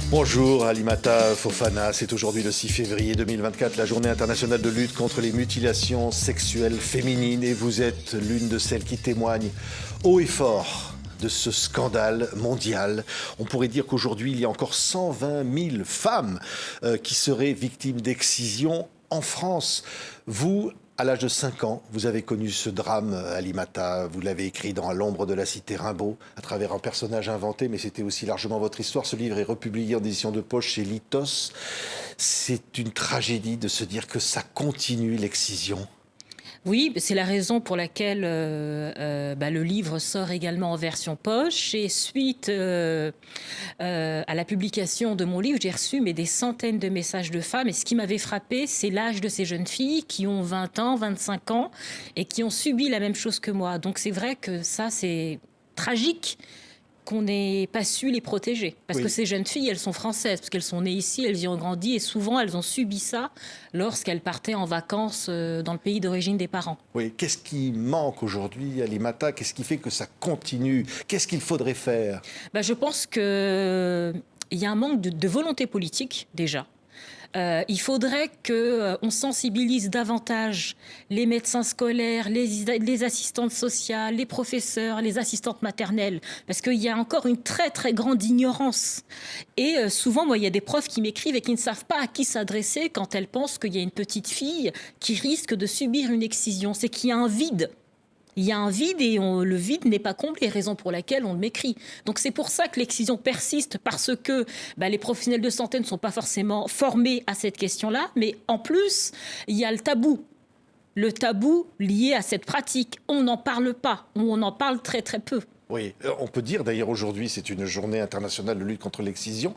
Bonjour Alimata Fofana, c'est aujourd'hui le 6 février 2024, la journée internationale de lutte contre les mutilations sexuelles féminines et vous êtes l'une de celles qui témoignent haut et fort de ce scandale mondial. On pourrait dire qu'aujourd'hui il y a encore 120 000 femmes qui seraient victimes d'excision en France. Vous, à l'âge de 5 ans, vous avez connu ce drame, Alimata. Vous l'avez écrit dans À l'ombre de la cité Rimbaud, à travers un personnage inventé, mais c'était aussi largement votre histoire. Ce livre est republié en édition de poche chez Litos. C'est une tragédie de se dire que ça continue, l'excision. Oui, c'est la raison pour laquelle le livre sort également en version poche. Et suite à la publication de mon livre, j'ai reçu des centaines de messages de femmes. Et ce qui m'avait frappé, c'est l'âge de ces jeunes filles qui ont 20 ans, 25 ans et qui ont subi la même chose que moi. Donc c'est vrai que ça, c'est tragique qu'on n'ait pas su les protéger. Parce que ces jeunes filles, elles sont françaises, parce qu'elles sont nées ici, elles y ont grandi, et souvent, elles ont subi ça lorsqu'elles partaient en vacances dans le pays d'origine des parents. Oui, qu'est-ce qui manque aujourd'hui, Alimata? Qu'est-ce qui fait que ça continue? Qu'est-ce qu'il faudrait faire? Je pense qu'il y a un manque de volonté politique, déjà. Il faudrait qu'on sensibilise davantage les médecins scolaires, les assistantes sociales, les professeurs, les assistantes maternelles, parce qu'il y a encore une très très grande ignorance. Et souvent, moi, il y a des profs qui m'écrivent et qui ne savent pas à qui s'adresser quand elles pensent qu'il y a une petite fille qui risque de subir une excision. C'est qu'il y a un vide. Il y a un vide et le vide n'est pas comblé, raison pour laquelle on le m'écrit. Donc c'est pour ça que l'excision persiste, parce que les professionnels de santé ne sont pas forcément formés à cette question-là, mais en plus, il y a le tabou. Le tabou lié à cette pratique. On n'en parle pas, ou on en parle très très peu. Oui, on peut dire d'ailleurs aujourd'hui, c'est une journée internationale de lutte contre l'excision,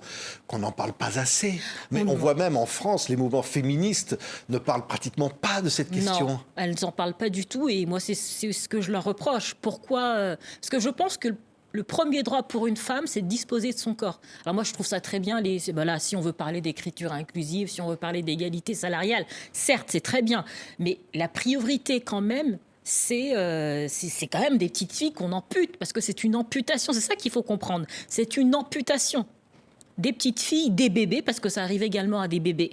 qu'on n'en parle pas assez. Mais on voit même en France, les mouvements féministes ne parlent pratiquement pas de cette question. Non, elles n'en parlent pas du tout et moi c'est ce que je leur reproche. Pourquoi? Parce que je pense que le premier droit pour une femme, c'est de disposer de son corps. Alors moi, je trouve ça très bien, si on veut parler d'écriture inclusive, si on veut parler d'égalité salariale, certes, c'est très bien. Mais la priorité quand même, c'est quand même des petites filles qu'on ampute, parce que c'est une amputation, c'est ça qu'il faut comprendre. C'est une amputation. Des petites filles, des bébés, parce que ça arrive également à des bébés.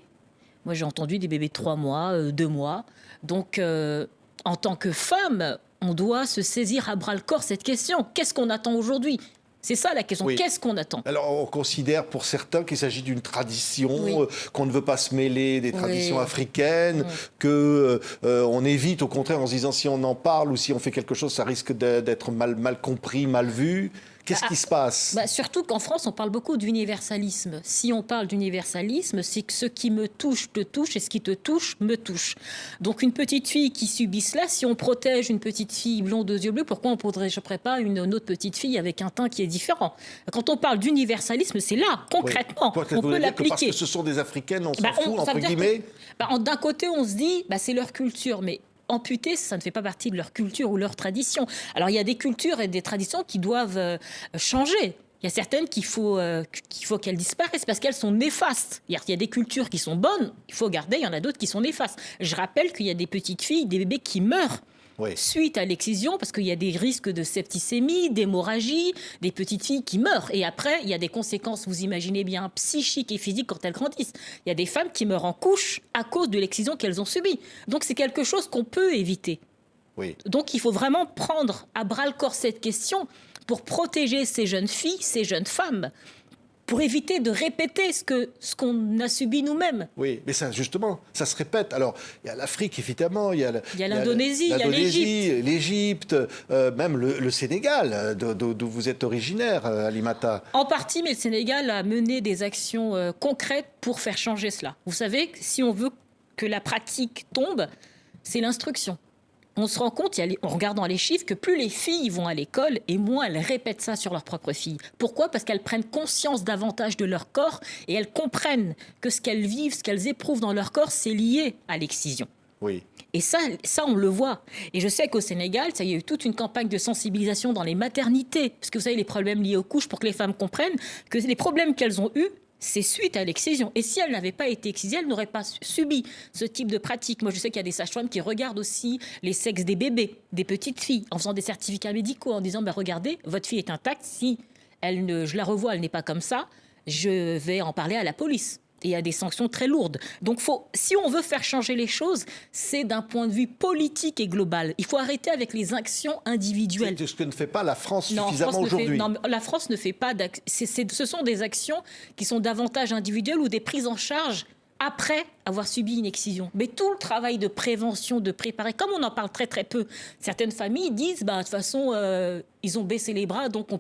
Moi, j'ai entendu des bébés de 3 mois, 2 mois. Donc, en tant que femme, on doit se saisir à bras-le-corps cette question. Qu'est-ce qu'on attend aujourd'hui ? C'est ça la question. Oui. Qu'est-ce qu'on attend? Alors, on considère pour certains qu'il s'agit d'une tradition, qu'on ne veut pas se mêler des traditions africaines, qu'on évite au contraire en se disant si on en parle ou si on fait quelque chose, ça risque d'être mal compris, mal vu. Qu'est-ce qui se passe? Surtout qu'en France, on parle beaucoup d'universalisme. Si on parle d'universalisme, c'est que ce qui me touche te touche et ce qui te touche me touche. Donc une petite fille qui subit cela, si on protège une petite fille blonde aux yeux bleus, pourquoi on ne protégerait pas une autre petite fille avec un teint qui est différent? Quand on parle d'universalisme, c'est là, concrètement, on peut l'appliquer. Parce que ce sont des Africaines, on s'en fout, entre guillemets. D'un côté, on se dit, c'est leur culture, mais amputés, ça ne fait pas partie de leur culture ou leur tradition. Alors, il y a des cultures et des traditions qui doivent changer. Il y a certaines qu'il faut qu'elles disparaissent parce qu'elles sont néfastes. Il y a des cultures qui sont bonnes, il faut garder, il y en a d'autres qui sont néfastes. Je rappelle qu'il y a des petites filles, des bébés qui meurent suite à l'excision, parce qu'il y a des risques de septicémie, d'hémorragie, des petites filles qui meurent. Et après, il y a des conséquences, vous imaginez bien, psychiques et physiques quand elles grandissent. Il y a des femmes qui meurent en couche à cause de l'excision qu'elles ont subie. Donc c'est quelque chose qu'on peut éviter. Donc il faut vraiment prendre à bras-le-corps cette question pour protéger ces jeunes filles, ces jeunes femmes, pour éviter de répéter ce qu'on a subi nous-mêmes. Oui, mais ça, justement, ça se répète. Alors, il y a l'Afrique, évidemment, il y a l'Indonésie, il y a l'Égypte, même le Sénégal, d'où vous êtes originaire, Alimata. En partie, mais le Sénégal a mené des actions concrètes pour faire changer cela. Vous savez, si on veut que la pratique tombe, c'est l'instruction. On se rend compte, en regardant les chiffres, que plus les filles vont à l'école et moins elles répètent ça sur leurs propres filles. Pourquoi ? Parce qu'elles prennent conscience davantage de leur corps et elles comprennent que ce qu'elles vivent, ce qu'elles éprouvent dans leur corps, c'est lié à l'excision. Oui. Et ça, on le voit. Et je sais qu'au Sénégal, il y a eu toute une campagne de sensibilisation dans les maternités. Parce que vous savez, les problèmes liés aux couches, pour que les femmes comprennent que les problèmes qu'elles ont eus, c'est suite à l'excision. Et si elle n'avait pas été excisée, elle n'aurait pas subi ce type de pratique. Moi, je sais qu'il y a des sages-femmes qui regardent aussi les sexes des bébés, des petites filles, en faisant des certificats médicaux, en disant regardez, votre fille est intacte. Si je la revois, elle n'est pas comme ça. je vais en parler à la police. Et il y a des sanctions très lourdes. Donc, si on veut faire changer les choses, c'est d'un point de vue politique et global. Il faut arrêter avec les actions individuelles. C'est ce que ne fait pas la France suffisamment aujourd'hui. Non, la France ne fait pas ce sont des actions qui sont davantage individuelles ou des prises en charge après avoir subi une excision. Mais tout le travail de prévention, de préparer, comme on en parle très très peu, certaines familles disent, de toute façon, ils ont baissé les bras, donc on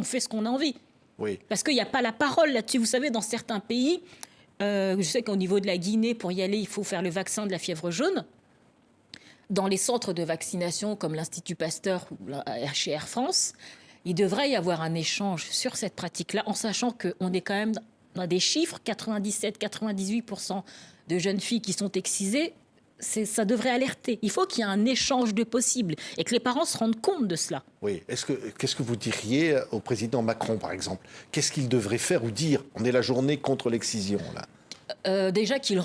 fait ce qu'on a envie. Oui. Parce qu'il n'y a pas la parole là-dessus. Vous savez, dans certains pays, je sais qu'au niveau de la Guinée, pour y aller, il faut faire le vaccin de la fièvre jaune. Dans les centres de vaccination comme l'Institut Pasteur ou chez Air France, il devrait y avoir un échange sur cette pratique-là, en sachant qu'on est quand même dans des chiffres, 97-98% de jeunes filles qui sont excisées. Ça devrait alerter. Il faut qu'il y ait un échange de possibles et que les parents se rendent compte de cela. Oui. Qu'est-ce que vous diriez au président Macron, par exemple? Qu'est-ce qu'il devrait faire ou dire? On est la journée contre l'excision, là. Déjà qu'il nous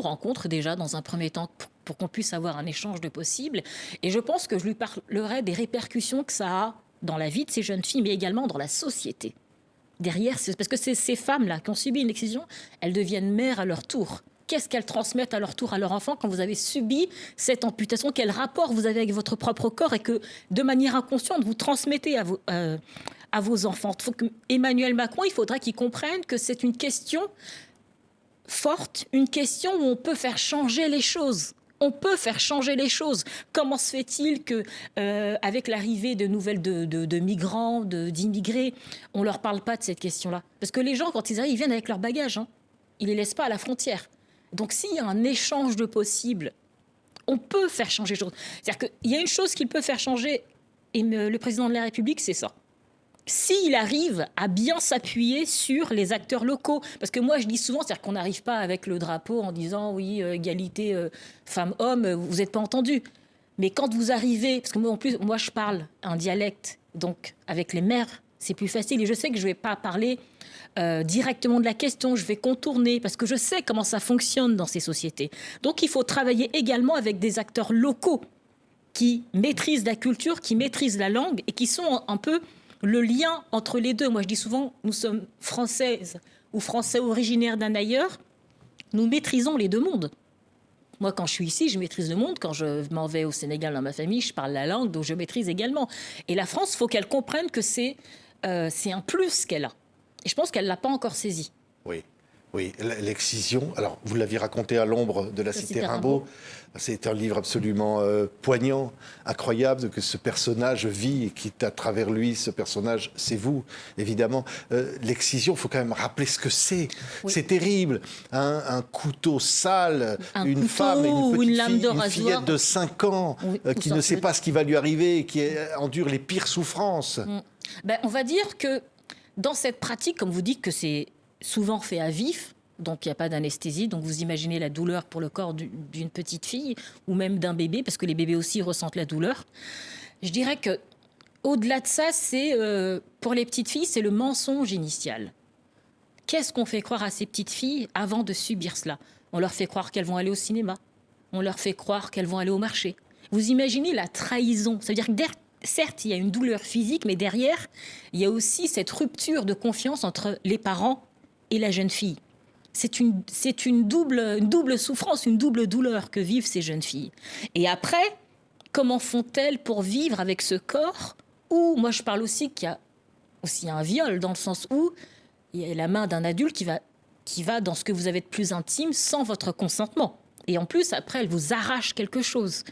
rencontre déjà dans un premier temps pour qu'on puisse avoir un échange de possibles. Et je pense que je lui parlerai des répercussions que ça a dans la vie de ces jeunes filles, mais également dans la société. Derrière, parce que ces femmes-là qui ont subi une excision, elles deviennent mères à leur tour. Qu'est-ce qu'elles transmettent à leur tour à leur enfant quand vous avez subi cette amputation? Quel rapport vous avez avec votre propre corps et que, de manière inconsciente, vous transmettez à vos enfants? Il faut que Emmanuel Macron, il faudra qu'il comprenne que c'est une question forte, une question où on peut faire changer les choses. On peut faire changer les choses. Comment se fait-il que, avec l'arrivée de nouvelles de migrants, d'immigrés, on ne leur parle pas de cette question-là? Parce que les gens, quand ils arrivent, ils viennent avec leur bagage. Ils ne les laissent pas à la frontière. Donc, s'il y a un échange de possibles, on peut faire changer les choses. C'est-à-dire qu'il y a une chose qu'il peut faire changer, et le président de la République, c'est ça. S'il arrive à bien s'appuyer sur les acteurs locaux. Parce que moi, je dis souvent, c'est-à-dire qu'on n'arrive pas avec le drapeau en disant, oui, égalité femmes-hommes, vous n'êtes pas entendu. Mais quand vous arrivez, parce que moi, en plus, moi, je parle un dialecte, donc avec les mères, c'est plus facile. Et je sais que je ne vais pas parler directement de la question, je vais contourner, parce que je sais comment ça fonctionne dans ces sociétés. Donc, il faut travailler également avec des acteurs locaux qui maîtrisent la culture, qui maîtrisent la langue et qui sont un peu le lien entre les deux. Moi, je dis souvent, nous sommes françaises ou français originaires d'un ailleurs, nous maîtrisons les deux mondes. Moi, quand je suis ici, je maîtrise le monde. Quand je m'en vais au Sénégal dans ma famille, je parle la langue, donc je maîtrise également. Et la France, il faut qu'elle comprenne que c'est un plus qu'elle a. Et je pense qu'elle ne l'a pas encore saisi. Oui. Oui, l'excision. Alors, vous l'aviez raconté à l'ombre de la cité Rimbaud. C'est un livre absolument poignant, incroyable, que ce personnage vit et qui est à travers lui, ce personnage, c'est vous, évidemment. L'excision, il faut quand même rappeler ce que c'est. Oui. C'est terrible. Un couteau sale, une femme, une petite fille, une fillette de 5 ans qui ne sait pas ce qui va lui arriver, qui endure les pires souffrances. On va dire que dans cette pratique, comme vous dites que c'est souvent fait à vif, donc il n'y a pas d'anesthésie, donc vous imaginez la douleur pour le corps d'une petite fille ou même d'un bébé, parce que les bébés aussi ressentent la douleur. Je dirais que au-delà de ça, c'est pour les petites filles, c'est le mensonge initial. Qu'est-ce qu'on fait croire à ces petites filles avant de subir cela? On leur fait croire qu'elles vont aller au cinéma, on leur fait croire qu'elles vont aller au marché. Vous imaginez la trahison? Ça veut dire que certes, il y a une douleur physique, mais derrière, il y a aussi cette rupture de confiance entre les parents et la jeune fille. C'est une double souffrance, une double douleur que vivent ces jeunes filles. Et après, comment font-elles pour vivre avec ce corps où, moi je parle aussi qu'il y a aussi un viol, dans le sens où il y a la main d'un adulte qui va dans ce que vous avez de plus intime sans votre consentement. Et en plus, après, elle vous arrache quelque chose.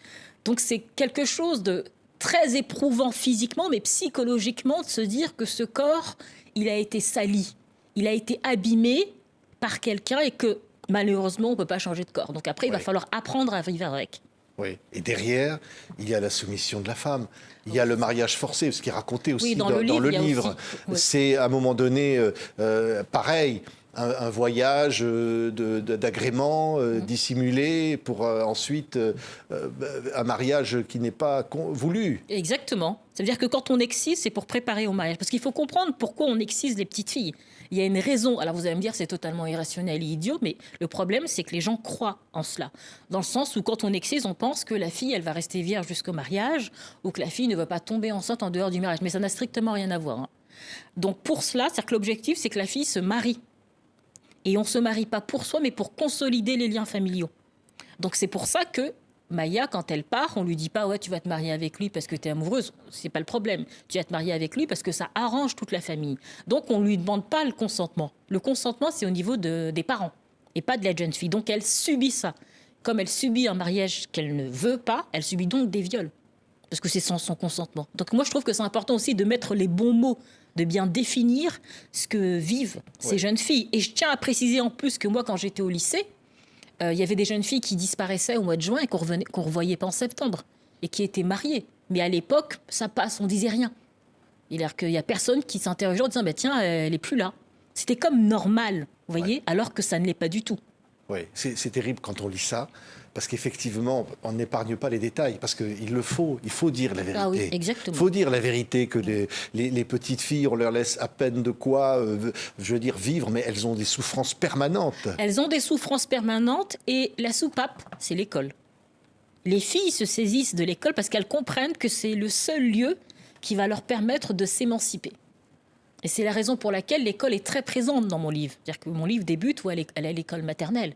Donc c'est quelque chose de très éprouvant physiquement, mais psychologiquement, de se dire que ce corps, il a été sali. Il a été abîmé par quelqu'un et que, malheureusement, on ne peut pas changer de corps. Donc après, il va falloir apprendre à vivre avec. Oui. Et derrière, il y a la soumission de la femme. Il y a le mariage forcé, ce qui est raconté aussi dans le livre. C'est, à un moment donné, pareil, un voyage d'agrément dissimulé pour ensuite un mariage qui n'est pas voulu. Exactement. Ça veut dire que quand on excise, c'est pour préparer au mariage. Parce qu'il faut comprendre pourquoi on excise les petites filles. Il y a une raison. Alors vous allez me dire c'est totalement irrationnel et idiot, mais le problème c'est que les gens croient en cela. Dans le sens où quand on excise, on pense que la fille elle va rester vierge jusqu'au mariage ou que la fille ne va pas tomber enceinte en dehors du mariage. Mais ça n'a strictement rien à voir. Donc pour cela, c'est-à-dire que l'objectif, c'est que la fille se marie. Et on ne se marie pas pour soi, mais pour consolider les liens familiaux. Donc c'est pour ça que Maya, quand elle part, on lui dit pas ouais, tu vas te marier avec lui parce que tu es amoureuse, c'est pas le problème. Tu vas te marier avec lui parce que ça arrange toute la famille. Donc on lui demande pas le consentement. Le consentement, c'est au niveau des parents et pas de la jeune fille. Donc elle subit ça. Comme elle subit un mariage qu'elle ne veut pas, elle subit donc des viols parce que c'est sans son consentement. Donc moi je trouve que c'est important aussi de mettre les bons mots, de bien définir ce que vivent ces jeunes filles. Et je tiens à préciser en plus que moi quand j'étais au lycée, il y avait des jeunes filles qui disparaissaient au mois de juin et qu'on ne revoyait pas en septembre et qui étaient mariées. Mais à l'époque, ça passe, on disait rien. C'est-à-dire qu'il n'y a personne qui s'interrogeait en disant bah, tiens, elle n'est plus là. C'était comme normal, vous voyez, alors que ça ne l'est pas du tout. Oui, c'est terrible quand on lit ça, parce qu'effectivement, on n'épargne pas les détails, parce qu'il le faut, il faut dire la vérité. Ah oui, exactement. Il faut dire la vérité, que les petites filles, on leur laisse à peine de quoi, je veux dire, vivre, mais elles ont des souffrances permanentes. Elles ont des souffrances permanentes et la soupape, c'est l'école. Les filles se saisissent de l'école parce qu'elles comprennent que c'est le seul lieu qui va leur permettre de s'émanciper. Et c'est la raison pour laquelle l'école est très présente dans mon livre. C'est-à-dire que mon livre débute où elle est à l'école maternelle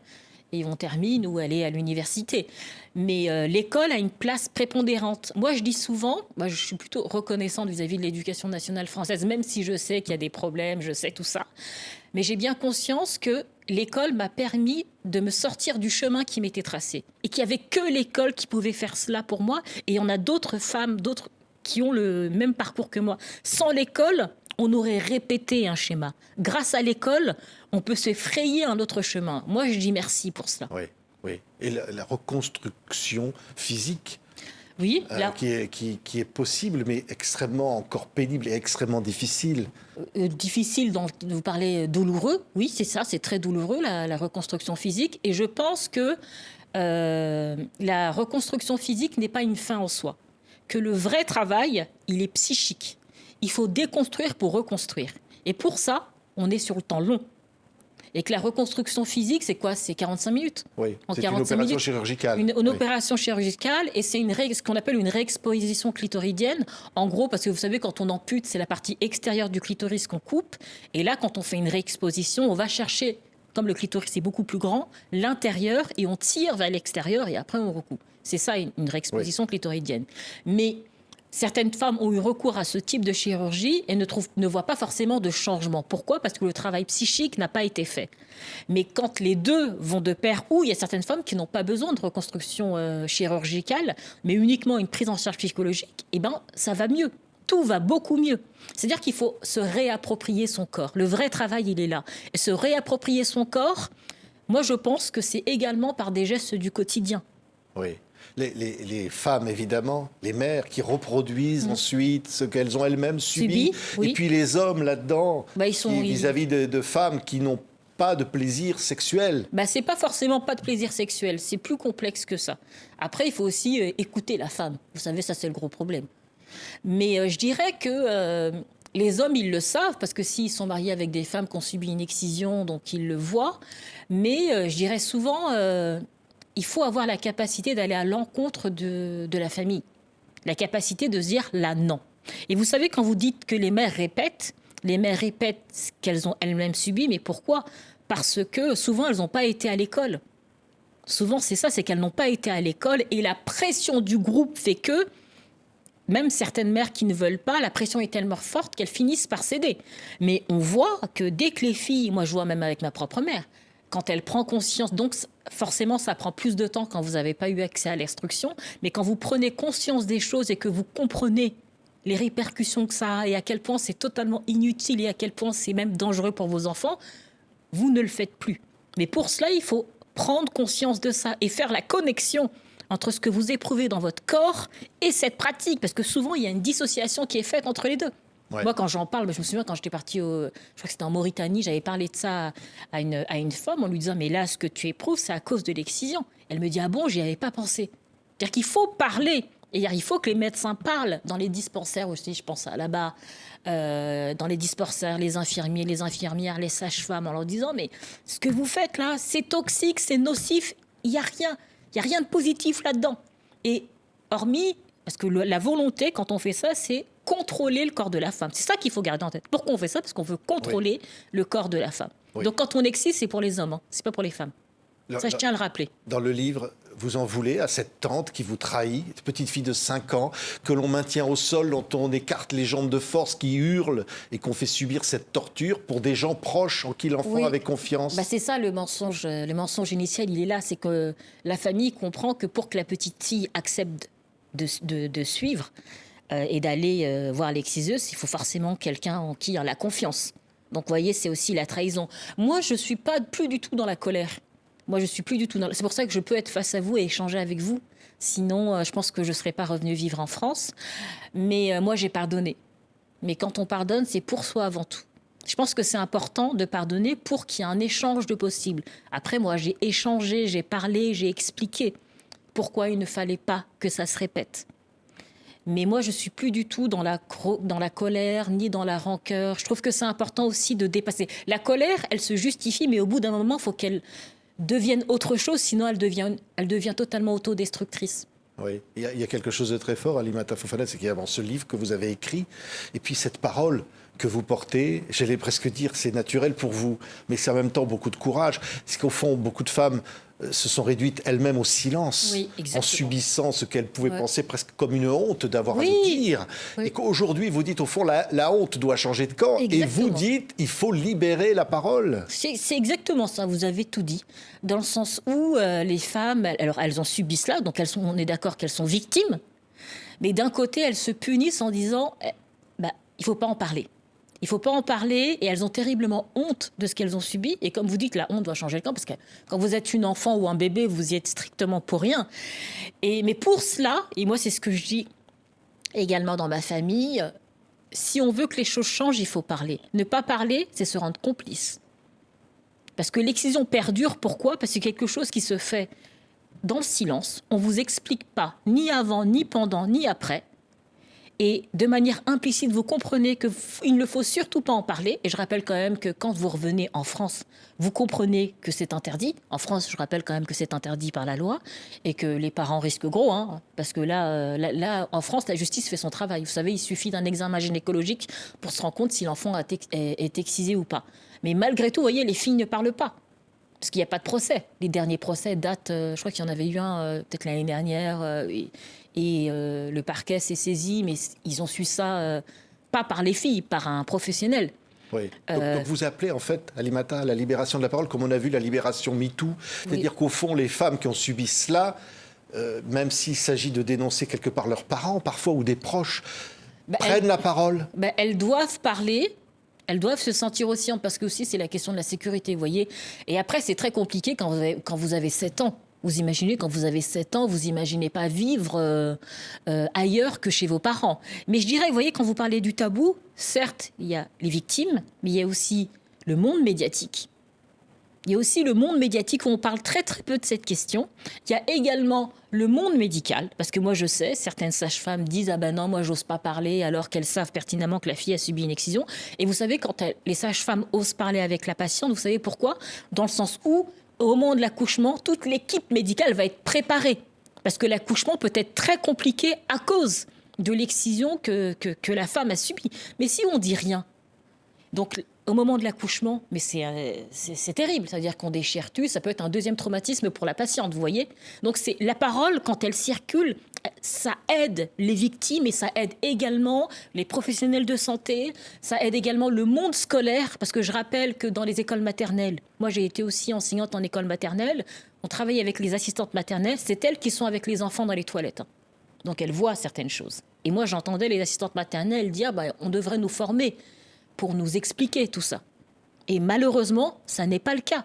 et on termine où elle est à l'université. Mais l'école a une place prépondérante. Moi, je dis souvent, je suis plutôt reconnaissante vis-à-vis de l'éducation nationale française, même si je sais qu'il y a des problèmes, je sais tout ça. Mais j'ai bien conscience que l'école m'a permis de me sortir du chemin qui m'était tracé. Et qu'il n'y avait que l'école qui pouvait faire cela pour moi. Et il y en a d'autres femmes, d'autres qui ont le même parcours que moi. Sans l'école, on aurait répété un schéma. Grâce à l'école, on peut se frayer un autre chemin. Moi, je dis merci pour cela. Oui, oui. Et la reconstruction physique, oui, qui est possible, mais extrêmement encore pénible et extrêmement difficile. Difficile, vous parlez douloureux. Oui, c'est ça, c'est très douloureux, la reconstruction physique. Et je pense que la reconstruction physique n'est pas une fin en soi. Que le vrai travail, il est psychique. Il faut déconstruire pour reconstruire. Et pour ça, on est sur le temps long. Et que la reconstruction physique, c'est quoi? C'est 45 minutes. Oui, c'est une opération chirurgicale. Une opération chirurgicale, et c'est ce qu'on appelle une réexposition clitoridienne. En gros, parce que vous savez, quand on ampute, c'est la partie extérieure du clitoris qu'on coupe. Et là, quand on fait une réexposition, on va chercher, comme le clitoris est beaucoup plus grand, l'intérieur, et on tire vers l'extérieur, et après on recoupe. C'est ça, une réexposition clitoridienne. Mais certaines femmes ont eu recours à ce type de chirurgie et ne voient pas forcément de changement. Pourquoi? Parce que le travail psychique n'a pas été fait. Mais quand les deux vont de pair, ou il y a certaines femmes qui n'ont pas besoin de reconstruction chirurgicale, mais uniquement une prise en charge psychologique, eh ben, ça va mieux. Tout va beaucoup mieux. C'est-à-dire qu'il faut se réapproprier son corps. Le vrai travail, il est là. Et se réapproprier son corps, moi, je pense que c'est également par des gestes du quotidien. Oui. Les femmes, évidemment, les mères qui reproduisent ensuite ce qu'elles ont elles-mêmes subi. Oui. Et puis les hommes là-dedans, vis-à-vis de femmes qui n'ont pas de plaisir sexuel. C'est pas forcément pas de plaisir sexuel, c'est plus complexe que ça. Après, il faut aussi écouter la femme. Vous savez, ça c'est le gros problème. Mais je dirais que les hommes, ils le savent, parce que s'ils sont mariés avec des femmes qui ont subi une excision, donc ils le voient. Mais je dirais souvent... il faut avoir la capacité d'aller à l'encontre de la famille. La capacité de se dire là, non. Et vous savez, quand vous dites que les mères répètent ce qu'elles ont elles-mêmes subi, mais pourquoi? Parce que souvent, elles n'ont pas été à l'école. Souvent, c'est ça, c'est qu'elles n'ont pas été à l'école et la pression du groupe fait que, même certaines mères qui ne veulent pas, la pression est tellement forte qu'elles finissent par céder. Mais on voit que dès que les filles, moi je vois même avec ma propre mère, quand elle prend conscience, donc forcément ça prend plus de temps quand vous n'avez pas eu accès à l'instruction, mais quand vous prenez conscience des choses et que vous comprenez les répercussions que ça a et à quel point c'est totalement inutile et à quel point c'est même dangereux pour vos enfants, vous ne le faites plus. Mais pour cela, il faut prendre conscience de ça et faire la connexion entre ce que vous éprouvez dans votre corps et cette pratique, parce que souvent il y a une dissociation qui est faite entre les deux. Ouais. Moi, quand j'en parle, je me souviens quand j'étais partie, je crois que c'était en Mauritanie, j'avais parlé de ça à une femme en lui disant « Mais là, ce que tu éprouves, c'est à cause de l'excision. » Elle me dit « Ah bon, j'y avais pas pensé. » C'est-à-dire qu'il faut parler. Et il faut que les médecins parlent dans les dispensaires aussi, je pense à là-bas, dans les dispensaires, les infirmiers, les infirmières, les sages-femmes, en leur disant « Mais ce que vous faites là, c'est toxique, c'est nocif, il n'y a rien de positif là-dedans. » Et hormis, parce que la volonté, quand on fait ça, c'est contrôler le corps de la femme. C'est ça qu'il faut garder en tête. Pourquoi on fait ça? Parce qu'on veut contrôler le corps de la femme. Oui. Donc quand on excite, c'est pour les hommes, c'est pas pour les femmes. Ça, je tiens à le rappeler. Dans le livre, vous en voulez à cette tante qui vous trahit, cette petite fille de 5 ans, que l'on maintient au sol, dont on écarte les jambes de force, qui hurle et qu'on fait subir cette torture pour des gens proches en qui l'enfant avait confiance. C'est ça le mensonge initial, il est là. C'est que la famille comprend que pour que la petite fille accepte de suivre et d'aller voir l'exciseuse, il faut forcément quelqu'un en qui elle a confiance. Donc, vous voyez, c'est aussi la trahison. Moi, je ne suis plus du tout dans la colère. C'est pour ça que je peux être face à vous et échanger avec vous. Sinon, je pense que je ne serais pas revenue vivre en France. Mais moi, j'ai pardonné. Mais quand on pardonne, c'est pour soi avant tout. Je pense que c'est important de pardonner pour qu'il y ait un échange de possible. Après, moi, j'ai échangé, j'ai parlé, j'ai expliqué pourquoi il ne fallait pas que ça se répète. Mais moi, je ne suis plus du tout dans la colère, ni dans la rancœur. Je trouve que c'est important aussi de dépasser. La colère, elle se justifie, mais au bout d'un moment, il faut qu'elle devienne autre chose, sinon elle devient totalement autodestructrice. Oui, il y a quelque chose de très fort, Alimata Fofana, c'est qu'il y a ce livre que vous avez écrit, et puis cette parole que vous portez, j'allais presque dire, c'est naturel pour vous, mais c'est en même temps beaucoup de courage. C'est qu'au fond, beaucoup de femmes se sont réduites elles-mêmes au silence, en subissant ce qu'elles pouvaient penser presque comme une honte d'avoir à le dire. Et qu'aujourd'hui, vous dites, au fond, la honte doit changer de camp. Exactement. Et vous dites, il faut libérer la parole. C'est exactement ça, vous avez tout dit. Dans le sens où les femmes, alors elles ont subi cela, donc on est d'accord qu'elles sont victimes, mais d'un côté, elles se punissent en disant, il ne faut pas en parler. Il ne faut pas en parler et elles ont terriblement honte de ce qu'elles ont subi. Et comme vous dites, la honte doit changer le camp parce que quand vous êtes une enfant ou un bébé, vous y êtes strictement pour rien. Mais pour cela, et moi c'est ce que je dis également dans ma famille, si on veut que les choses changent, il faut parler. Ne pas parler, c'est se rendre complice. Parce que l'excision perdure, pourquoi? Parce que c'est quelque chose qui se fait dans le silence. On ne vous explique pas, ni avant, ni pendant, ni après. Et de manière implicite, vous comprenez qu'il ne faut surtout pas en parler. Et je rappelle quand même que quand vous revenez en France, vous comprenez que c'est interdit. En France, je rappelle quand même que c'est interdit par la loi et que les parents risquent gros. Parce que là, en France, la justice fait son travail. Vous savez, il suffit d'un examen gynécologique pour se rendre compte si l'enfant est excisé ou pas. Mais malgré tout, vous voyez, les filles ne parlent pas. Parce qu'il n'y a pas de procès. Les derniers procès datent, je crois qu'il y en avait eu un peut-être l'année dernière, et le parquet s'est saisi, mais ils ont su ça, pas par les filles, par un professionnel. Oui. Donc vous appelez en fait, Alimata, à la libération de la parole, comme on a vu la libération MeToo. C'est-à-dire qu'au fond, les femmes qui ont subi cela, même s'il s'agit de dénoncer quelque part leurs parents, parfois, ou des proches, prennent la parole. Elles doivent parler. Elles doivent se sentir aussi, parce que aussi c'est la question de la sécurité, vous voyez. Et après, c'est très compliqué quand vous avez 7 ans. Vous imaginez, quand vous avez 7 ans, vous imaginez pas vivre ailleurs que chez vos parents. Mais je dirais, vous voyez, quand vous parlez du tabou, certes, il y a les victimes, mais il y a aussi le monde médiatique. Il y a aussi le monde médiatique où on parle très très peu de cette question. Il y a également le monde médical, parce que moi je sais, certaines sages-femmes disent « Ah ben non, moi j'ose pas parler » alors qu'elles savent pertinemment que la fille a subi une excision. Et vous savez, quand les sages-femmes osent parler avec la patiente, vous savez pourquoi? Dans le sens où, au moment de l'accouchement, toute l'équipe médicale va être préparée. Parce que l'accouchement peut être très compliqué à cause de l'excision que la femme a subie. Mais si on dit rien, donc au moment de l'accouchement, mais c'est terrible, c'est-à-dire qu'on déchire tout, ça peut être un deuxième traumatisme pour la patiente, vous voyez. Donc c'est la parole, quand elle circule, ça aide les victimes et ça aide également les professionnels de santé, ça aide également le monde scolaire, parce que je rappelle que dans les écoles maternelles, moi j'ai été aussi enseignante en école maternelle, on travaille avec les assistantes maternelles, c'est elles qui sont avec les enfants dans les toilettes. Donc elles voient certaines choses. Et moi j'entendais les assistantes maternelles dire on devrait nous former pour nous expliquer tout ça. Et malheureusement, ça n'est pas le cas.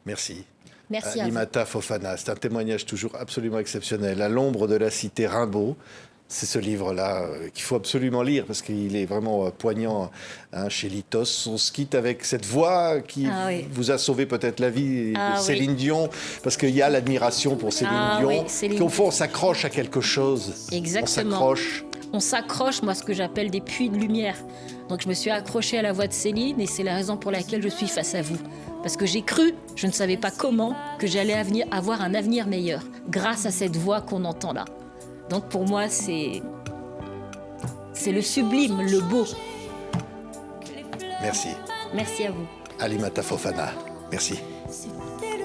Merci. Merci Alimata Fofana, c'est un témoignage toujours absolument exceptionnel. À l'ombre de la cité Rimbaud, c'est ce livre-là qu'il faut absolument lire parce qu'il est vraiment poignant chez Litos. On se quitte avec cette voix qui vous a sauvé peut-être la vie de Céline Dion, parce qu'il y a l'admiration pour Céline Dion, qu'au fond on s'accroche à quelque chose. Exactement. On s'accroche, moi, à ce que j'appelle des puits de lumière. Donc je me suis accrochée à la voix de Céline et c'est la raison pour laquelle je suis face à vous. Parce que j'ai cru, je ne savais pas comment, que j'allais avoir un avenir meilleur grâce à cette voix qu'on entend là. Donc pour moi, c'est c'est le sublime, le beau. Merci. Merci à vous. Alimata Fofana, merci. C'était